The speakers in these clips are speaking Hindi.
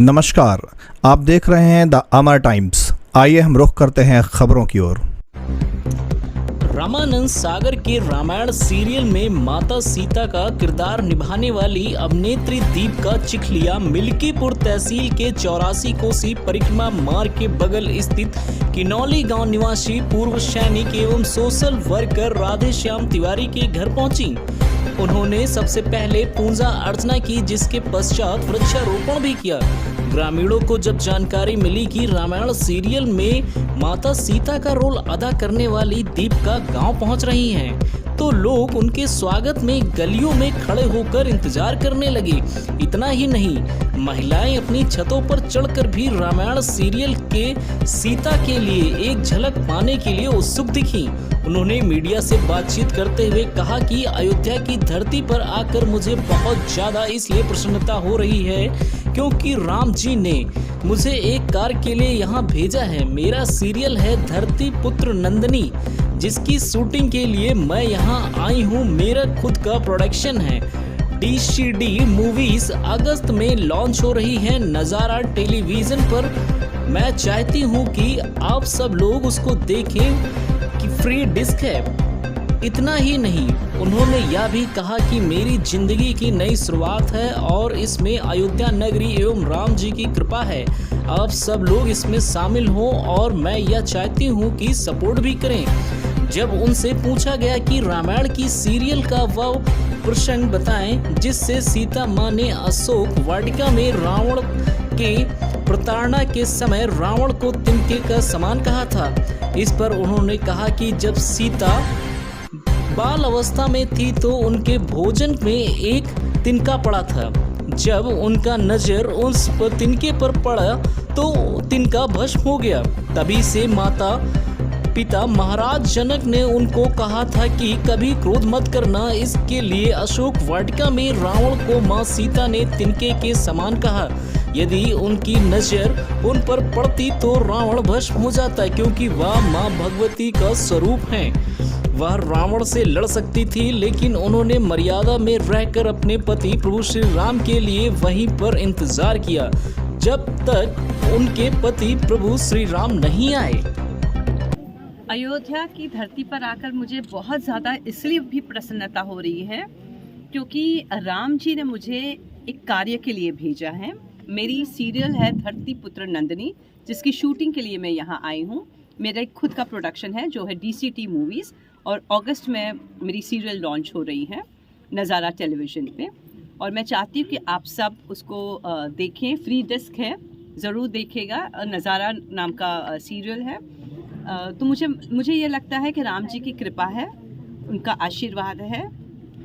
नमस्कार, आप देख रहे हैं द अमर टाइम्स। आइए हम रुख करते हैं खबरों की ओर। रामानंद सागर के रामायण सीरियल में माता सीता का किरदार निभाने वाली अभिनेत्री दीपिका चिखलिया मिल्कीपुर तहसील के 84 कोसी परिक्रमा मार्ग के बगल स्थित किनौली गांव निवासी पूर्व सैनिक एवं सोशल वर्कर राधेश्याम तिवारी के घर पहुंची। उन्होंने सबसे पहले पूजा अर्चना की, जिसके पश्चात वृक्षारोपण भी किया। ग्रामीणों को जब जानकारी मिली कि रामायण सीरियल में माता सीता का रोल अदा करने वाली दीपिका गांव पहुंच रही हैं, तो लोग उनके स्वागत में गलियों में खड़े होकर इंतजार करने लगे। इतना ही नहीं, महिलाएं अपनी छतों पर चढ़कर भी रामायण सीरियल के सीता के लिए एक झलक पाने के लिए उत्सुक दिखी। उन्होंने मीडिया से बातचीत करते हुए कहा कि अयोध्या की धरती पर आकर मुझे बहुत ज्यादा इसलिए प्रसन्नता हो रही है क्योंकि राम जी ने मुझे एक कार्य के लिए यहाँ भेजा है। मेरा सीरियल है धरती पुत्र नंदिनी, जिसकी शूटिंग के लिए मैं यहाँ आई हूँ। मेरा खुद का प्रोडक्शन है। DCD मूवीज अगस्त में लॉन्च हो रही है नज़ारा टेलीविजन पर। मैं चाहती हूँ कि आप सब लोग उसको देखें कि फ्री डिस्क है। इतना ही नहीं, उन्होंने यह भी कहा कि मेरी जिंदगी की नई शुरुआत है और इसमें अयोध्या नगरी एवं राम जी की कृपा है। आप सब लोग इसमें शामिल हों और मैं यह चाहती हूँ कि सपोर्ट भी करें। जब उनसे पूछा गया कि रामायण की सीरियल का वह प्रसंग बताएं जिससे सीता माँ ने अशोक वाटिका में रावण के प्रताड़ना के समय रावण को तिनके का समान कहा था, इस पर उन्होंने कहा कि जब सीता बाल अवस्था में थी तो उनके भोजन में एक तिनका पड़ा था। जब उनका नजर उस पर तिनके पर पड़ा तो तिनका भस्म हो गया। तभी से माता पिता महाराज जनक ने उनको कहा था कि कभी क्रोध मत करना। इसके लिए अशोक वाटिका में रावण को माँ सीता ने तिनके के समान कहा। यदि उनकी नजर उन पर पड़ती तो रावण भस्म हो जाता, क्योंकि वह माँ भगवती का स्वरूप है। वह रावण से लड़ सकती थी, लेकिन उन्होंने मर्यादा में रहकर अपने पति प्रभु श्री राम के लिए वहीं पर इंतजार किया जब तक उनके पति प्रभु श्री राम नहीं आए। अयोध्या की धरती पर आकर मुझे बहुत ज़्यादा इसलिए भी प्रसन्नता हो रही है क्योंकि राम जी ने मुझे एक कार्य के लिए भेजा है। मेरी सीरियल है धरती पुत्र नंदिनी, जिसकी शूटिंग के लिए मैं यहाँ आई हूँ। मेरा एक खुद का प्रोडक्शन है जो है DCT मूवीज़, और अगस्त में मेरी सीरियल लॉन्च हो रही है नज़ारा टेलीविज़न पे। और मैं चाहती हूँ कि आप सब उसको देखें। फ्री डिस्क है, ज़रूर देखिएगा। नज़ारा नाम का सीरियल है। तो मुझे ये लगता है कि राम जी की कृपा है, उनका आशीर्वाद है,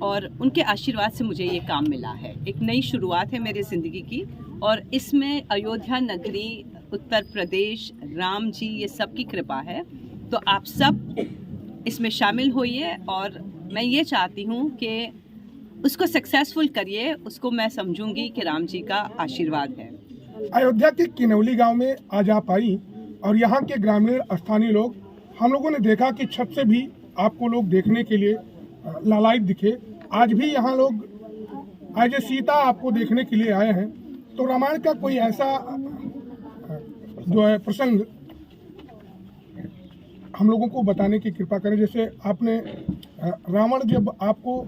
और उनके आशीर्वाद से मुझे ये काम मिला है। एक नई शुरुआत है मेरी ज़िंदगी की, और इसमें अयोध्या नगरी, उत्तर प्रदेश, राम जी, ये सब की कृपा है। तो आप सब इसमें शामिल होइए और मैं ये चाहती हूँ कि उसको सक्सेसफुल करिए। उसको मैं समझूंगी कि राम जी का आशीर्वाद है। अयोध्या के किनौली गांव में आज आप आई और यहाँ के ग्रामीण स्थानीय लोग, हम लोगों ने देखा कि छत से भी आपको लोग देखने के लिए लालायित दिखे। आज भी यहाँ लोग आज सीता आपको देखने के लिए आए हैं। तो रामायण का कोई ऐसा जो है प्रसंग हम लोगों को बताने की कृपा करें। जैसे आपने रावण जब आपको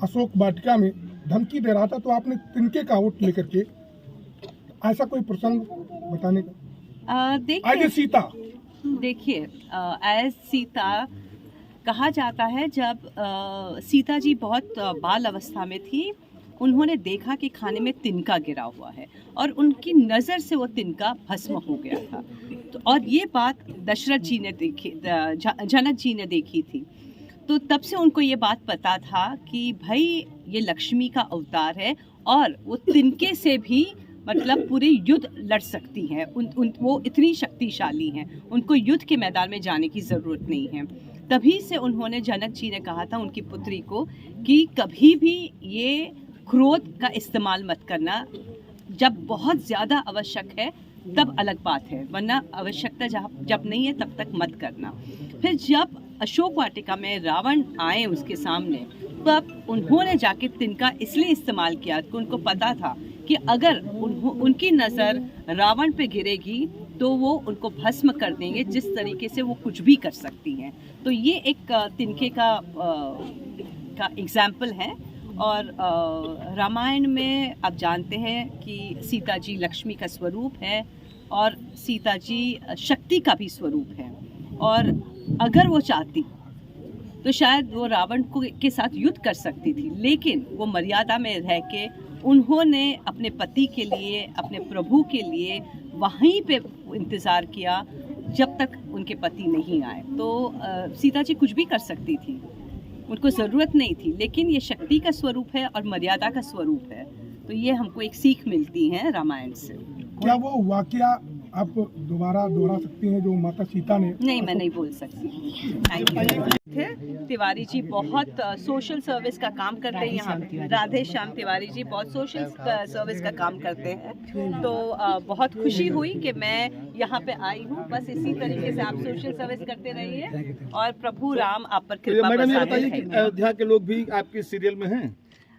अशोक वाटिका में धमकी दे रहा था तो आपने तिनके का ओट लेकर के, ऐसा कोई प्रसंग बताने का। देखिए सीता, देखिए एज सीता कहा जाता है। जब सीता जी बहुत बाल अवस्था में थी, उन्होंने देखा कि खाने में तिनका गिरा हुआ है और उनकी नज़र से वो तिनका भस्म हो गया था। तो और ये बात दशरथ जी ने देखी, जनक जी ने देखी थी। तो तब से उनको ये बात पता था कि भाई ये लक्ष्मी का अवतार है और वो तिनके से भी मतलब पूरे युद्ध लड़ सकती हैं। वो इतनी शक्तिशाली हैं, उनको युद्ध के मैदान में जाने की ज़रूरत नहीं है। तभी से उन्होंने, जनक जी ने कहा था उनकी पुत्री को कि कभी भी ये क्रोध का इस्तेमाल मत करना। जब बहुत ज़्यादा आवश्यक है तब अलग बात है, वरना आवश्यकता जब नहीं है तब तक मत करना। फिर जब अशोक वाटिका में रावण आए उसके सामने, तब उन्होंने जाके तिनका इसलिए इस्तेमाल किया कि उनको पता था कि अगर उनकी नज़र रावण पे गिरेगी तो वो उनको भस्म कर देंगे, जिस तरीके से वो कुछ भी कर सकती हैं। तो ये एक तिनके का एग्जाम्पल है। और रामायण में आप जानते हैं कि सीता जी लक्ष्मी का स्वरूप है और सीता जी शक्ति का भी स्वरूप है। और अगर वो चाहती तो शायद वो रावण को के साथ युद्ध कर सकती थी, लेकिन वो मर्यादा में रह के उन्होंने अपने पति के लिए, अपने प्रभु के लिए वहीं पे इंतज़ार किया जब तक उनके पति नहीं आए। तो सीता जी कुछ भी कर सकती थी, उनको ज़रूरत नहीं थी, लेकिन ये शक्ति का स्वरूप है और मर्यादा का स्वरूप है। तो ये हमको एक सीख मिलती है रामायण से। क्या वो वाकया आप दोबारा दोहरा सकती हैं जो माता सीता ने? नहीं, मैं नहीं बोल सकती। Thank you. तिवारी जी बहुत सोशल सर्विस का काम करते हैं यहाँ। राधे श्याम तिवारी जी बहुत सोशल सर्विस का काम करते हैं। तो बहुत खुशी हुई कि मैं यहाँ पे आई हूँ। बस इसी तरीके से आप सोशल सर्विस करते रहिए और प्रभु राम आप पर कृपा बरसाते रहेंगे। अयोध्या के लोग भी आपके सीरियल में हैं?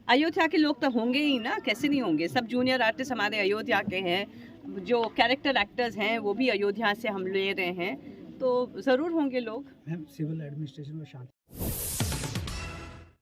अयोध्या के लोग तो होंगे ही ना, कैसे नहीं होंगे। सब जूनियर आर्टिस्ट हमारे अयोध्या के हैं, जो कैरेक्टर एक्टर्स हैं वो भी अयोध्या से हम ले रहे हैं, तो ज़रूर होंगे लोग। सिविल एडमिनिस्ट्रेशन में शांति